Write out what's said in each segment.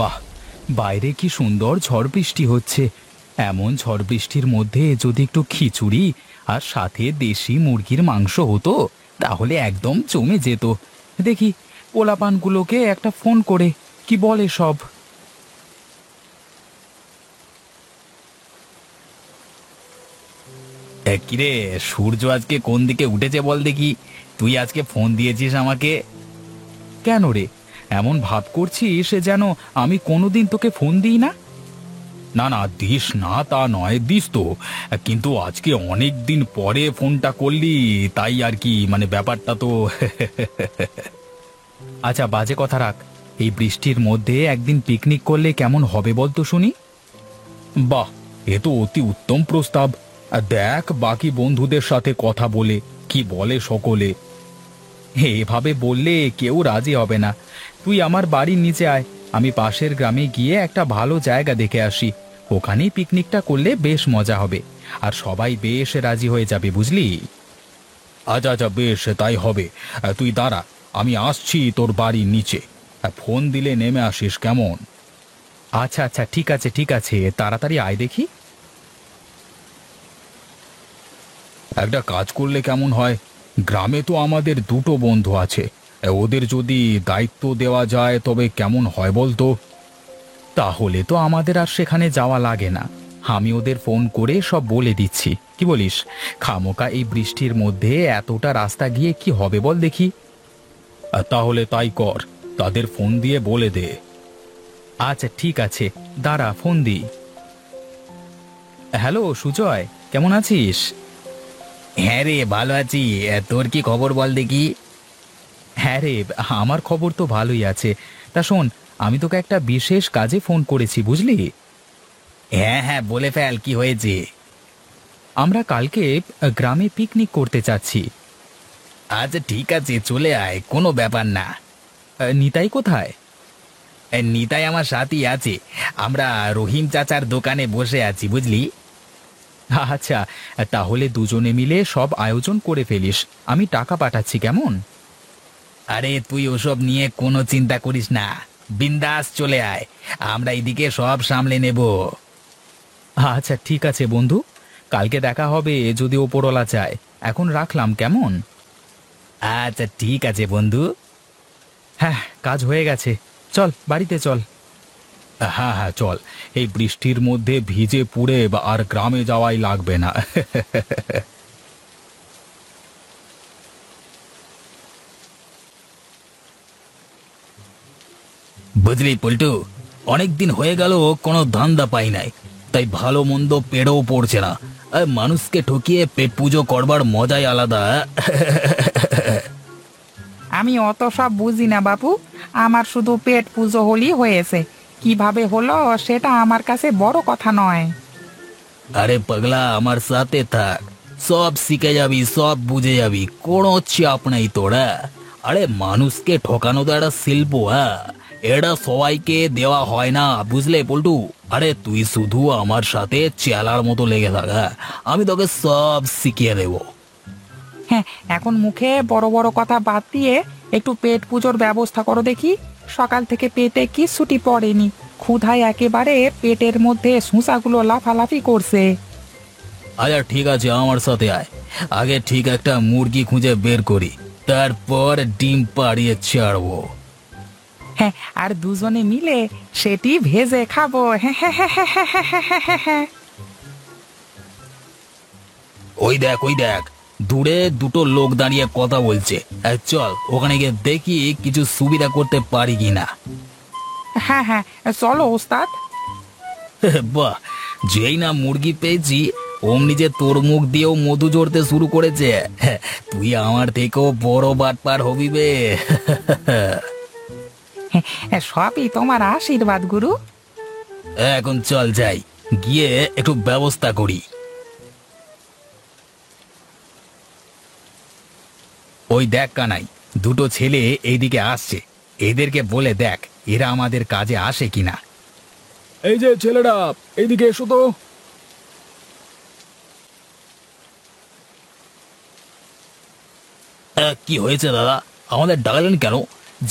বাহ, বাইরে কি সুন্দর ঝড় বৃষ্টি হচ্ছে। এমন ঝড় বৃষ্টির মধ্যে যদি একটু খিচুড়ি আর সাথে দেশি মুরগির মাংস হতো তাহলে একদম জমে যেত। দেখি পোলাপানগুলোকে একটা ফোন করে কি বলে সব। কিরে, সূর্য আজকে কোন দিকে উঠেছে বল দেখি। তুই আজকে ফোন দিয়েছিস আমাকে কেন রে? এমন ভাব করছিস যেন আমি কোনোদিন তোকে ফোন দিই না। না না, দিস না তা নয়, দিস তো, কিন্তু আজকে অনেক দিন পরে ফোনটা করলি, তাই আর কি, মানে ব্যাপারটা তো আচ্ছা, বাজে কথা রাখ। এই বৃষ্টির মধ্যে একদিন পিকনিক করলে কেমন হবে বল তো শুনি। বাহ, এ তো অতি উত্তম প্রস্তাব। দেখ বাকি বন্ধুদের সাথে কথা বলে কি বলে সকলে। এভাবে বললে কেউ রাজি হবে না। তুই আমার বাড়ির নিচে আয়, আমি পাশের গ্রামে গিয়ে একটা ভালো জায়গা দেখে আসি। ওখানেই পিকনিকটা করলে বেশ মজা হবে, আর সবাই বেশ রাজি হয়ে যাবে, বুঝলি। আচ্ছা আচ্ছা, বেশ তাই হবে। তুই দাঁড়া, আমি আসছি তোর বাড়ির নিচে। ফোন দিলে নেমে আসিস কেমন। আচ্ছা আচ্ছা, ঠিক আছে ঠিক আছে, তাড়াতাড়ি আয় দেখি। একটা কাজ করলে কেমন হয়, গ্রামে তো আমাদের দুটো বন্ধু আছে, ওদের যদি দায়িত্ব দেওয়া যায় তবে কেমন হয় বলতো। তাহলে তো আমাদের আর সেখানে যাওয়া লাগে না। আমি ওদের ফোন করে সব বলে দিচ্ছি, কি বলিস? খামোকা এই বৃষ্টির মধ্যে এতটা রাস্তা গিয়ে কি হবে বল দেখি। তাহলে তাই কর, তাদের ফোন দিয়ে বলে দে। আচ্ছা ঠিক আছে, দাঁড়া ফোন দি। হ্যালো সুজয়, কেমন আছিস? হ্যাঁ রে, ভালো আছি। তোর কি খবর বল দেখি। হ্যাঁ রে, আমার খবর তো ভালোই আছে। তা শোন, আমি তোকে একটা বিশেষ কাজে ফোন করেছি, বুঝলি। হ্যাঁ হ্যাঁ, বলে ফেল, কি হয়েছে? আমরা কালকে গ্রামে পিকনিক করতে চাচ্ছি। আচ্ছা ঠিক আছে, চলে আয়, কোনো ব্যাপার না। নিতাই কোথায়? নিতাই আমার সাথেই আছে। আমরা রহিম চাচার দোকানে বসে আছি, বুঝলি। আচ্ছা, তাহলে দুজনে মিলে সব আয়োজন করে ফেলিস। আমি টাকা পাঠাচ্ছি, কেমন? আরে তুই ওসব নিয়ে কোনো চিন্তা করিস না, বিন্দাস চলে আয়, আমরা এদিকে সব সামলে নেব। আচ্ছা ঠিক আছে বন্ধু, কালকে দেখা হবে যদি ওপরওয়ালা চায়। এখন রাখলাম, কেমন? আচ্ছা ঠিক আছে বন্ধু। হ্যাঁ, কাজ হয়ে গেছে, চল বাড়িতে চল। হ্যাঁ হ্যাঁ চল, এই বৃষ্টির মধ্যে ভিজে পুড়ে আর গ্রামে যাওয়াই লাগবে না। বুঝলি পল্টু, অনেকদিন হয়ে গেল কোনো ধান্দা পাই নাই, তাই ভালো মন্দ পেড়েও পড়ছে না। মানুষকে ঠকিয়ে পেট পুজো করবার মজাই আলাদা। আমি অত সব বুঝি না বাপু। আমার শুধু পেট পুজো হলেই হয়েছে। কিভাবে হলো সেটা আমার কাছে বড় কথা নয়। আরে পাগলা, আমার সাথে থাক, সব শিখে যাবি, সব বুঝে যাবি, কোনো চাপ নেই তোরা। আরে মানুষকে ঠকানো তো একটা শিল্প, হ্যাঁ, এটা সবাইকে দেওয়া হয় না, বুঝলে পল্টু। আরে তুই শুধু আমার সাথে চেলার মতো লেগে থাক, হ্যাঁ, আমি তোকে সব শিখিয়ে দেবো। হ্যাঁ, এখন মুখে বড় বড় কথা বাদ দিয়ে একটু পেট পুজোর ব্যবস্থা করো দেখি। সকাল থেকে পেটে কিচ্ছুটি পড়েনি। ক্ষুধায় একেবারে পেটের মধ্যে সুসাগুলো লাফালাফি করছে। আচ্ছা ঠিক আছে, আমার সাথে আয়। আগে ঠিক একটা মুরগি খুঁজে বের করি, তারপর ডিম পাড়িয়ে ছাড়বো। হ্যাঁ, আর দুজনে মিলে সেটি ভেজে খাবো। হ্যাঁ হ্যাঁ হ্যাঁ হ্যাঁ হ্যাঁ হ্যাঁ হ্যাঁ হ্যাঁ হ্যাঁ। ওই দেখ ওই দেখ, দূরে দুটো লোক দাঁড়িয়ে কথা বলছে। চল ওখানে গিয়ে দেখি কিছু সুবিধা করতে পারি কিনা। হ্যাঁ হ্যাঁ, চলো ওস্তাদ। বাহ, যেই না মুরগি পেয়েছি অমনি যে তোর মুখ দিয়েও মধু ঝরতে শুরু করেছে। তুই আমার থেকেও বড় বাটপার হবি বে। সবই তোমার আশীর্বাদ গুরু। এখন চল যাই, গিয়ে একটু ব্যবস্থা করি। ওই দেখ কানাই, দুটো ছেলে এইদিকে আসছে, এদেরকে বলে দেখ এরা আমাদের কাজে আসে কিনা। এই যে ছেলেরা, এইদিকে এসো তো। কি হয়েছে দাদা, আমাদের ডাকলেন কেন?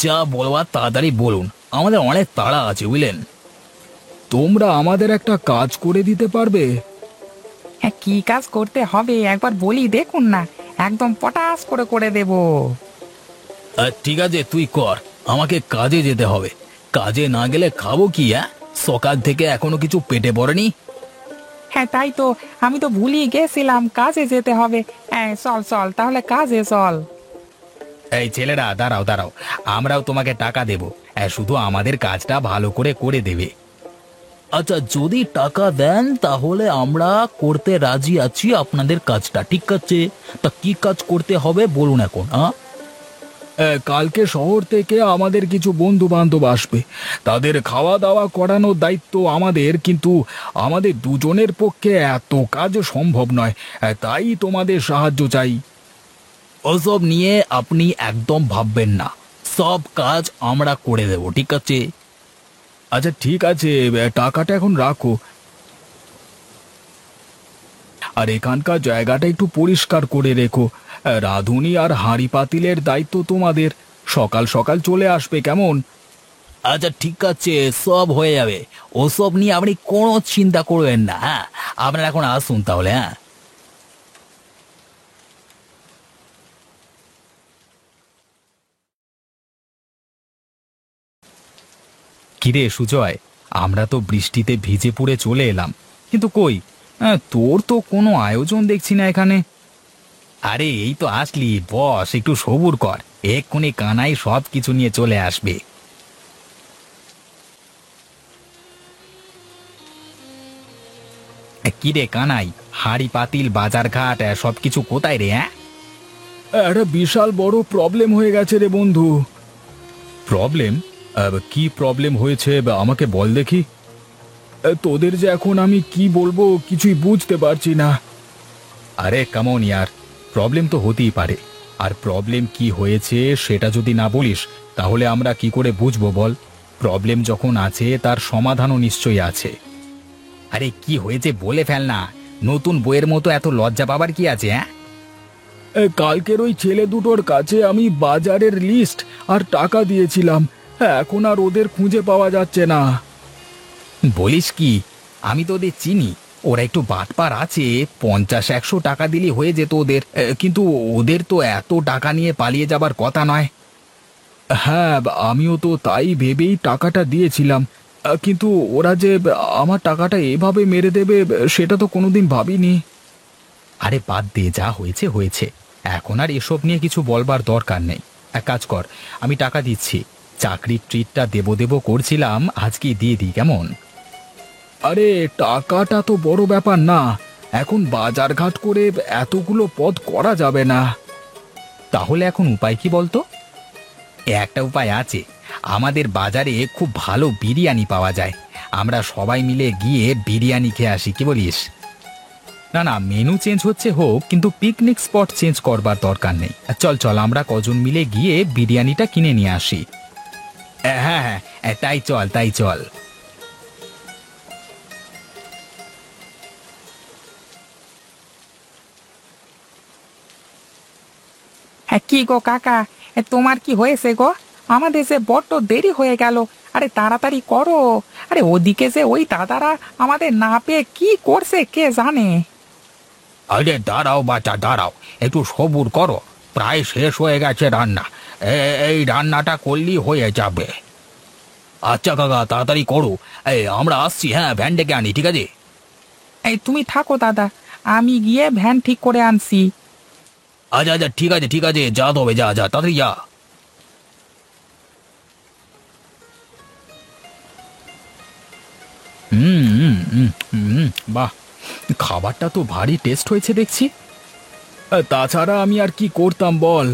যা বলবার তাড়াতাড়ি বলুন, আমাদের অনেক তাড়া আছে বুঝলেন। তোমরা আমাদের একটা কাজ করে দিতে পারবে? হ্যাঁ, কি কাজ করতে হবে একবার বলি দেখুন না, একদম পটাশ করে করে দেব। ঠিক আছে তুই কর, আমাকে কাজে যেতে হবে। কাজে না গেলে খাবো কি? সকাল থেকে এখনো কিছু পেটে পড়েনি। হ্যাঁ তাই তো, আমি তো ভুলিয়ে গেছিলাম কাজে যেতে হবে। হ্যাঁ চল চল তাহলে কাজে চল। এই ছেলেরা দাঁড়াও দাঁড়াও, আমরাও তোমাকে টাকা দেব, শুধু আমাদের কাজটা ভালো করে করে দেবে। আচ্ছা যদি টাকা দেন তাহলে আমরা করতে রাজি আছি আপনাদের কাজটা, ঠিক আছে? তা কি কাজ করতে হবে বলুন এখন। কালকে শহর থেকে আমাদের কিছু বন্ধু বান্ধব আসবে, তাদের খাওয়া দাওয়া করানোর দায়িত্ব আমাদের, কিন্তু আমাদের দুজনের পক্ষে এত কাজ সম্ভব নয়, তাই তোমাদের সাহায্য চাই। ওসব নিয়ে আপনি একদম ভাববেন না, সব কাজ আমরা করে দেব, ঠিক আছে? আচ্ছা ঠিক আছে, টাকাটা এখন রাখো। আর এখানকার জায়গাটা একটু পরিষ্কার করে রেখো। রাঁধুনি আর হাঁড়ি পাতিলের দায়িত্ব তোমাদের, সকাল সকাল চলে আসবে, কেমন? আচ্ছা ঠিক আছে, সব হয়ে যাবে, ওসব নিয়ে আপনি কোনো চিন্তা করবেন না। হ্যাঁ আপনারা এখন আসুন তাহলে। হ্যাঁ কিরে সুজয়, আমরা তো বৃষ্টিতে ভিজে পুড়ে চলে এলাম, কিন্তু কই তোর তো কোনো আয়োজন দেখছি না এখানে। আরে এই তো আসলি, বস একটু সবুর কর, এক্ষুনি কানাই সব কিছু নিয়ে চলে আসবে। কিরে কানাই, হাঁড়ি পাতিল বাজার ঘাট সব কিছু কোথায় রে? একটা বিশাল বড় প্রবলেম হয়ে গেছে রে বন্ধু। প্রবলেম? কি প্রবলেম হয়েছে আমাকে বল দেখি। তোদের যে এখন আমি কি বলবো কিছুই বুঝতে পারছি না। আরে কেমন ইয়ার, প্রবলেম তো হতেই পারে, আর প্রবলেম কি হয়েছে সেটা যদি না বলিস তাহলে আমরা কি করে বুঝবো বল? প্রবলেম যখন আছে তার সমাধানও নিশ্চয়ই আছে। আরে কি হয়েছে বলে ফেল না, নতুন বইয়ের মতো এত লজ্জা পাবার কি আছে? কালকের ওই ছেলে দুটোর কাছে আমি বাজারের লিস্ট আর টাকা দিয়েছিলাম, এখন আর ওদের খুঁজে পাওয়া যাচ্ছে না। বলিস কি? আমি তো ওদের চিনি, ওরা একটু বাটপার আছে, 50-100 টাকা দিলে হয়ে যেত ওদের, কিন্তু ওদের তো এত টাকা নিয়ে পালিয়ে যাবার কথা নয়। হ্যাঁ আমিও তো তাই ভেবেই টাকাটা দিয়েছিলাম, কিন্তু ওরা যে আমার টাকাটা এভাবে মেরে দেবে সেটা তো কোনোদিন ভাবিনি। আরে বাদ দে, যা হয়েছে হয়েছে, এখন আর এসব নিয়ে কিছু বলবার দরকার নেই। এক কাজ কর, আমি টাকা দিচ্ছি, চাকরির ট্রিটটা দেবো দেবো করছিলাম, আজকে দিয়ে দিই, কেমন? আরে টাকাটা তো বড় ব্যাপার না, এখন বাজারঘাট করে এতগুলো পদ করা যাবে না। তাহলে এখন উপায় কি বলতো? একটা উপায় আছে, আমাদের বাজারে খুব ভালো বিরিয়ানি পাওয়া যায়, আমরা সবাই মিলে গিয়ে বিরিয়ানি খেয়ে আসি, কি বলিস? না না, মেনু চেঞ্জ হচ্ছে হোক, কিন্তু পিকনিক স্পট চেঞ্জ করবার দরকার নেই। চল চল আমরা কজন মিলে গিয়ে বিরিয়ানিটা কিনে নিয়ে আসি। হ্যাঁ হ্যাঁ, তাই চল তাই চল। হ্যাঁ কি গো কাকা, তোমার কি হয়েছে গো? আমাদের যে বড্ড দেরি হয়ে গেল, আরে তাড়াতাড়ি করো। আরে ওদিকে যে ওই দাদারা আমাদের না পেয়ে কি করছে কে জানে। আরে দাঁড়াও বাচ্চা দাঁড়াও, একটু সবুর করো, প্রায় শেষ হয়ে গেছে রান্না, এই রান্নাটা করলেই হয়ে যাবে। আচ্ছা কাকা তাড়াতাড়ি করো, আমরা আসছি, হ্যাঁ ভ্যান ডেকে আনি, ঠিক আছে? এই তুমি থাকো দাদা, আমি গিয়ে ভ্যান ঠিক করে আনছি। আচ্ছা আচ্ছা ঠিক আছে, যা তবে যা যা তাড়াতাড়ি যা। বাহ, খাবারটা তো ভারী টেস্ট হয়েছে দেখছি। তাছাড়া আমি আর কি করতাম বল?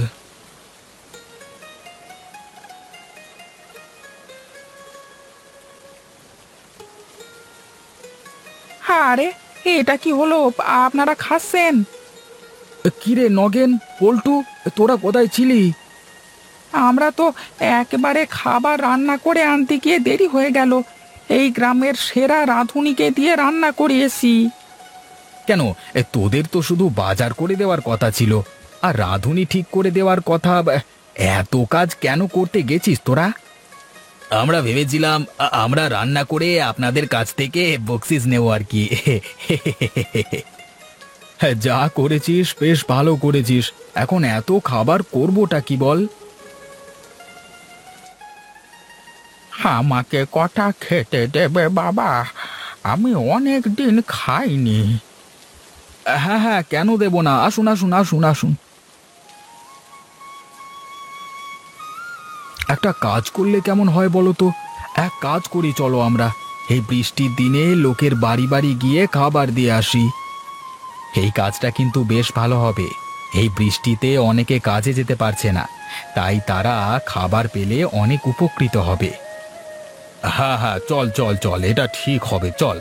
হ্যাঁ আরে, এটা কি হলো, আপনারা খাচ্ছেন? কিরে নগেন, পল্টু, তোরা কোথায় ছিলি? আমরা তো একেবারে খাবার রান্না করে আনতে গিয়ে দেরি হয়ে গেল, এই গ্রামের সেরা রাঁধুনিকে দিয়ে রান্না করিয়েছি। কেন, তোদের তো শুধু বাজার করে দেওয়ার কথা ছিল, আর রাঁধুনি ঠিক করে দেওয়ার কথা, এত কাজ কেন করতে গেছিস তোরা? আমরা ভেবেছিলাম আমরা রান্না করে আপনাদের কাছ থেকে বকশিস নেব আর কি। হ্যাঁ, যা করেছিস বেশ ভালো করেছিস। এখন এত খাবার করবোটা কি বল? আমাকে কটা খেতে দেবে বাবা? আমি অনেক দিন খাইনি। হ্যাঁ হ্যাঁ, কেন দেব না, আসুন আসুন আসুন আসুন। একটা কাজ করলে কেমন হয় বলো তো? এক কাজ করি, চলো আমরা এই বৃষ্টির দিনে লোকের বাড়ি বাড়ি গিয়ে খাবার দিয়ে আসি। এই কাজটা কিন্তু বেশ ভালো হবে। এই বৃষ্টিতে অনেকে কাজে যেতে পারছে না, তাই তারা খাবার পেলে অনেক উপকৃত হবে। হ্যাঁ হ্যাঁ, চল চল চল, এটা ঠিক হবে, চল।